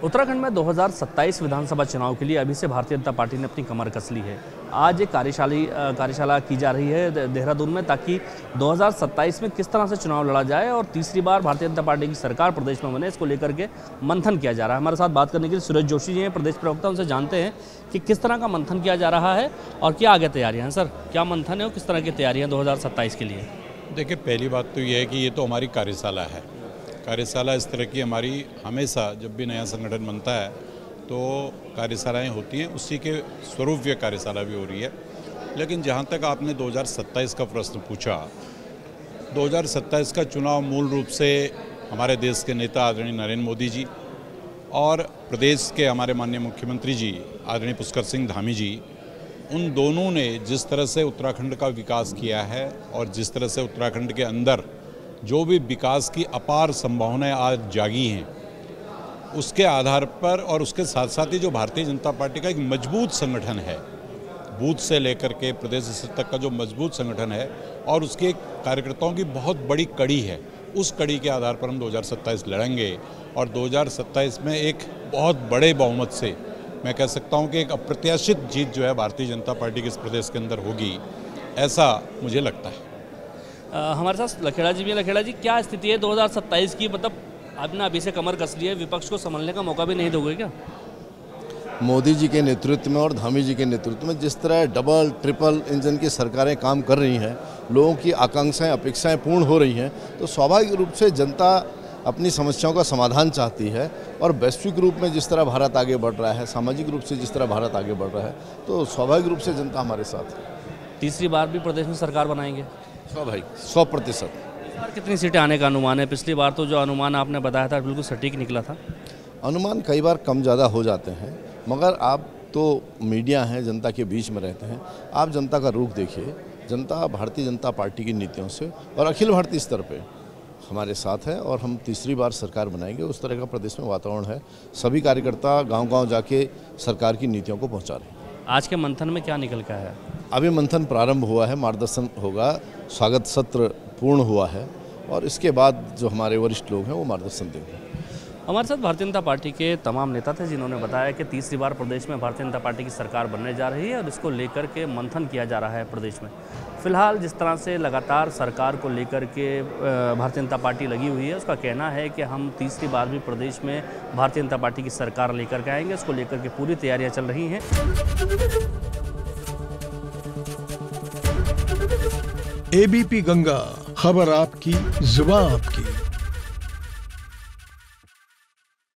उत्तराखंड में 2027 विधानसभा चुनाव के लिए अभी से भारतीय जनता पार्टी ने अपनी कमर कस ली है। आज एक कार्यशाला की जा रही है देहरादून में, ताकि 2027 में किस तरह से चुनाव लड़ा जाए और तीसरी बार भारतीय जनता पार्टी की सरकार प्रदेश में बने, इसको लेकर के मंथन किया जा रहा है। हमारे साथ बात करने के लिए सुरेश जोशी जी हैं, प्रदेश प्रवक्ता। उनसे जानते हैं कि किस तरह का मंथन किया जा रहा है और क्या आगे तैयारियाँ हैं। सर, क्या मंथन है और किस तरह की तैयारियाँ 2027 के लिए? देखिए, पहली बात तो ये है कि ये तो हमारी कार्यशाला है। कार्यशाला इस तरह की हमारी हमेशा जब भी नया संगठन बनता है तो कार्यशालाएं होती हैं, उसी के स्वरूप ये कार्यशाला भी हो रही है। लेकिन जहां तक आपने 2027 का प्रश्न पूछा, 2027 का चुनाव मूल रूप से हमारे देश के नेता आदरणीय नरेंद्र मोदी जी और प्रदेश के हमारे माननीय मुख्यमंत्री जी आदरणीय पुष्कर सिंह धामी जी, उन दोनों ने जिस तरह से उत्तराखंड का विकास किया है और जिस तरह से उत्तराखंड के अंदर जो भी विकास की अपार संभावनाएं आज जागी हैं, उसके आधार पर और उसके साथ साथ ही जो भारतीय जनता पार्टी का एक मजबूत संगठन है, बूथ से लेकर के प्रदेश स्तर तक का जो मजबूत संगठन है और उसके कार्यकर्ताओं की बहुत बड़ी कड़ी है, उस कड़ी के आधार पर हम 2027 लड़ेंगे और 2027 में एक बहुत बड़े बहुमत से मैं कह सकता हूं कि एक अप्रत्याशित जीत जो है भारतीय जनता पार्टी के इस प्रदेश के अंदर होगी, ऐसा मुझे लगता है। हमारे साथ लखेड़ा जी भी हैं। लखेड़ा जी, क्या स्थिति है 2027 की? मतलब आपने अभी से कमर कस ली है, विपक्ष को संभलने का मौका भी नहीं दोगे क्या? मोदी जी के नेतृत्व में और धामी जी के नेतृत्व में जिस तरह डबल ट्रिपल इंजन की सरकारें काम कर रही हैं, लोगों की आकांक्षाएं अपेक्षाएं पूर्ण हो रही हैं, तो स्वाभाविक रूप से जनता अपनी समस्याओं का समाधान चाहती है। और वैश्विक रूप में जिस तरह भारत आगे बढ़ रहा है, सामाजिक रूप से जिस तरह भारत आगे बढ़ रहा है, तो स्वाभाविक रूप से जनता हमारे साथ है। तीसरी बार भी प्रदेश में सरकार बनाएंगे? स्वाभाविक 100%। इस बार कितनी सीटें आने का अनुमान है? पिछली बार तो जो अनुमान आपने बताया था बिल्कुल सटीक निकला था। अनुमान कई बार कम ज़्यादा हो जाते हैं, मगर आप तो मीडिया हैं, जनता के बीच में रहते हैं, आप जनता का रुख देखिए। जनता भारतीय जनता पार्टी की नीतियों से और अखिल भारतीय स्तर पे हमारे साथ है और हम तीसरी बार सरकार बनाएंगे। उस तरह का प्रदेश में वातावरण है। सभी कार्यकर्ता गांव-गांव जाके सरकार की नीतियों को पहुंचा रहे हैं। आज के मंथन में क्या निकल का है? अभी मंथन प्रारंभ हुआ है, मार्गदर्शन होगा, स्वागत सत्र पूर्ण हुआ है और इसके बाद जो हमारे वरिष्ठ लोग हैं वो मार्गदर्शन देंगे। हमारे साथ भारतीय जनता पार्टी के तमाम नेता थे जिन्होंने बताया कि तीसरी बार प्रदेश में भारतीय जनता पार्टी की सरकार बनने जा रही है और इसको लेकर के मंथन किया जा रहा है प्रदेश में। फिलहाल जिस तरह से लगातार सरकार को लेकर के भारतीय जनता पार्टी लगी हुई है, उसका कहना है कि हम तीसरी बार भी प्रदेश में भारतीय जनता पार्टी की सरकार लेकर के आएंगे। इसको लेकर के पूरी तैयारियां चल रही हैं। एबीपी गंगा, खबर आपकी, जुबान आपकी।